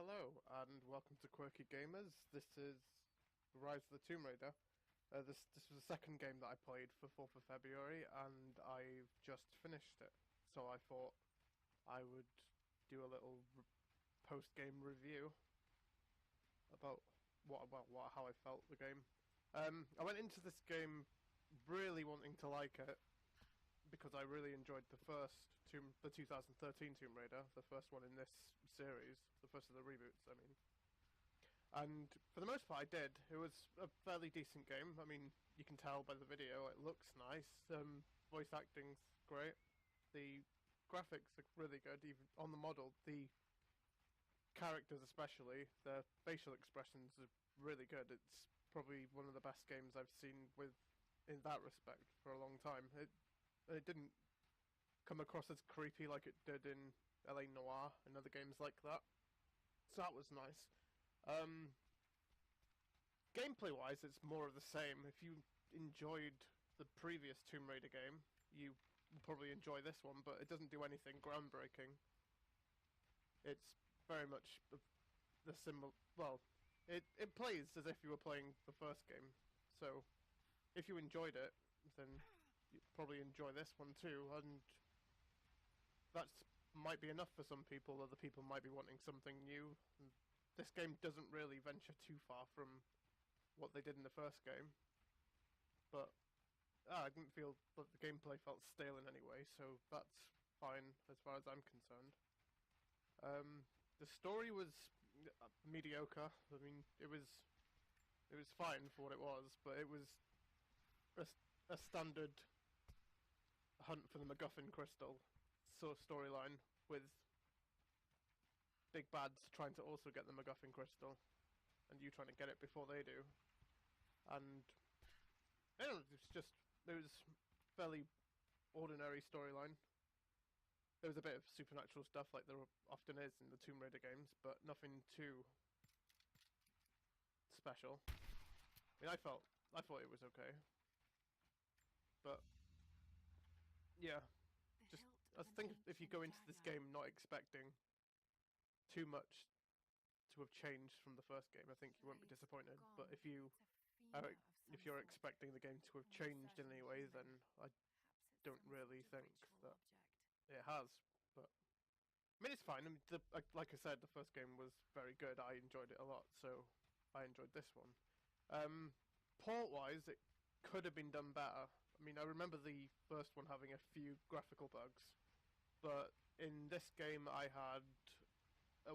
Hello, and welcome to Quirky Gamers. This is Rise of the Tomb Raider. This was the second game that I played for 4th of February, and I've just finished it. So I thought I would do a little post-game review about how I felt the game. I went into this game really wanting to like it because I really enjoyed the 2013 Tomb Raider, the first one in this series, the first of the reboots, I mean. And for the most part I did. It was a fairly decent game. I mean, you can tell by the video, it looks nice. Voice acting's great. The graphics are really good, even on the model. The characters especially, their facial expressions are really good. It's probably one of the best games I've seen in that respect for a long time. It didn't come across as creepy like it did in LA Noire and other games like that. So that was nice. Gameplay-wise, it's more of the same. If you enjoyed the previous Tomb Raider game, you will probably enjoy this one, but it doesn't do anything groundbreaking. It's very much the similar. Well, it plays as if you were playing the first game. So, if you enjoyed it, then you probably enjoy this one too, and that might be enough for some people. Other people might be wanting something new. This game doesn't really venture too far from what they did in the first game, but I didn't feel that the gameplay felt stale in any way, so that's fine as far as I'm concerned. The story was mediocre. I mean, it was fine for what it was, but it was a standard hunt for the MacGuffin crystal sort of storyline with big bads trying to also get the MacGuffin crystal, and you trying to get it before they do. And I don't know, it was fairly ordinary storyline. There was a bit of supernatural stuff like there often is in the Tomb Raider games, but nothing too special. I mean, I thought it was okay, but yeah, I think if you go into this game not expecting too much to have changed from the first game, I think you won't be disappointed. But if you're expecting the game to have changed in any way, then I don't really think that it has. But I mean, it's fine. I mean, like I said, the first game was very good. I enjoyed it a lot, so I enjoyed this one. Port-wise, it could have been done better. I mean, I remember the first one having a few graphical bugs, but in this game I had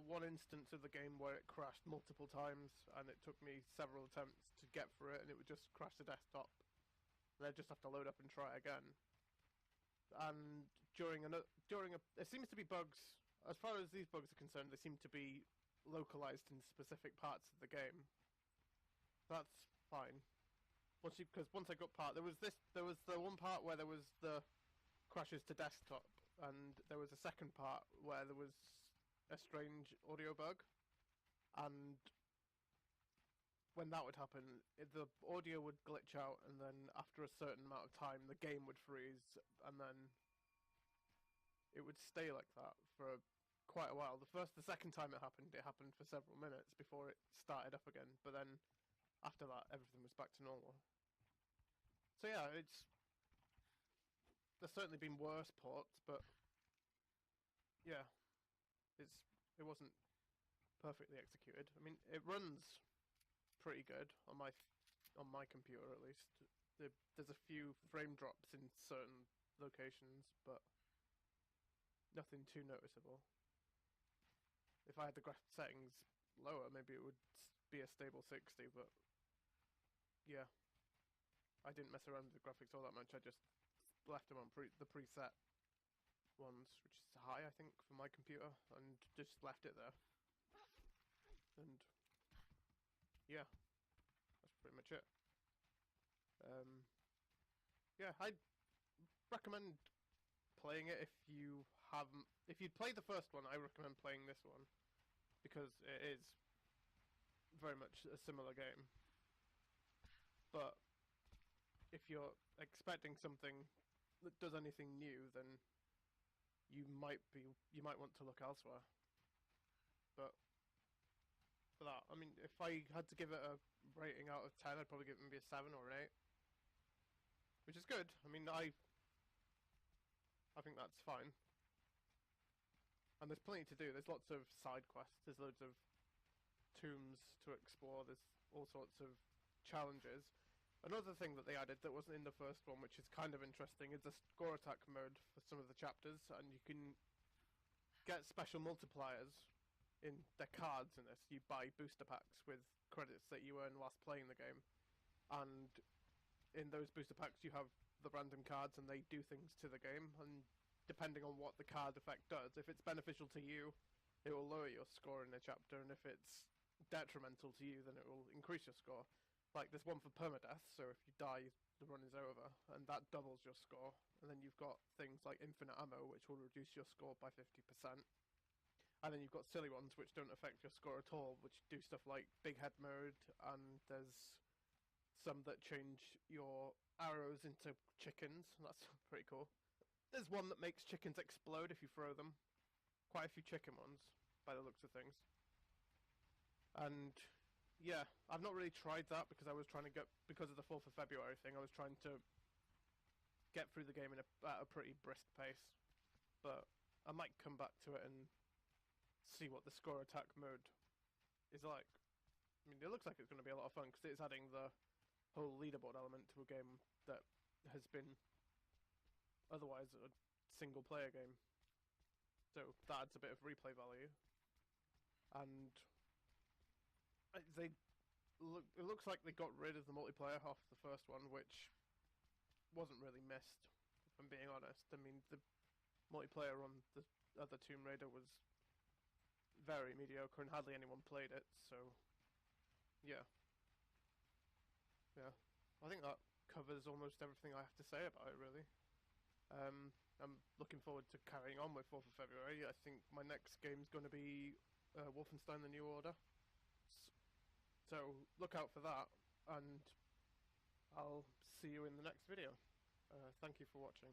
one instance of the game where it crashed multiple times, and it took me several attempts to get through it, and it would just crash the desktop. And I'd just have to load up and try it again. And there seems to be bugs. As far as these bugs are concerned, they seem to be localized in specific parts of the game. That's fine. Because once I got there was the one part where there was the crashes to desktop, and there was a second part where there was a strange audio bug, and when that would happen, the audio would glitch out, and then after a certain amount of time, the game would freeze, and then it would stay like that for quite a while. The second time it happened for several minutes before it started up again, but then after that, everything was back to normal. So yeah, there's certainly been worse ports, but yeah, it wasn't perfectly executed. I mean, it runs pretty good on my computer at least. There's a few frame drops in certain locations, but nothing too noticeable. If I had the graphics settings lower, maybe it would be a stable 60, but yeah, I didn't mess around with the graphics all that much. I just left them on the preset ones, which is high, I think, for my computer, and just left it there. And yeah, that's pretty much it. Yeah, I'd recommend playing it if you haven't. If you'd played the first one, I recommend playing this one because it is very much a similar game. But if you're expecting something that does anything new, then you might want to look elsewhere. But for that. I mean, if I had to give it a rating out of 10, I'd probably give it maybe a 7 or an 8. Which is good. I mean, I think that's fine. And there's plenty to do. There's lots of side quests. There's loads of tombs to explore. There's all sorts of challenges. Another thing that they added that wasn't in the first one, which is kind of interesting, is a score attack mode for some of the chapters, and you can get special multipliers in the cards in this. You buy booster packs with credits that you earn whilst playing the game, and in those booster packs you have the random cards, and they do things to the game, and depending on what the card effect does, if it's beneficial to you, it will lower your score in a chapter, and if it's detrimental to you, then it will increase your score. Like, there's one for permadeath, so if you die, the run is over, and that doubles your score. And then you've got things like infinite ammo, which will reduce your score by 50%. And then you've got silly ones, which don't affect your score at all, which do stuff like big head mode, and there's some that change your arrows into chickens. That's pretty cool. There's one that makes chickens explode if you throw them. Quite a few chicken ones, by the looks of things. And yeah, I've not really tried that because I was trying to get, because of the 4th of February thing, I was trying to get through the game at a pretty brisk pace. But I might come back to it and see what the score attack mode is like. I mean, it looks like it's going to be a lot of fun because it's adding the whole leaderboard element to a game that has been otherwise a single player game. So that adds a bit of replay value. And it looks like they got rid of the multiplayer off the first one, which wasn't really missed, if I'm being honest. I mean, the multiplayer on the other Tomb Raider was very mediocre and hardly anyone played it, so yeah. Yeah. I think that covers almost everything I have to say about it, really. I'm looking forward to carrying on with 4th of February. I think my next game's going to be Wolfenstein: The New Order. So look out for that, and I'll see you in the next video. Thank you for watching.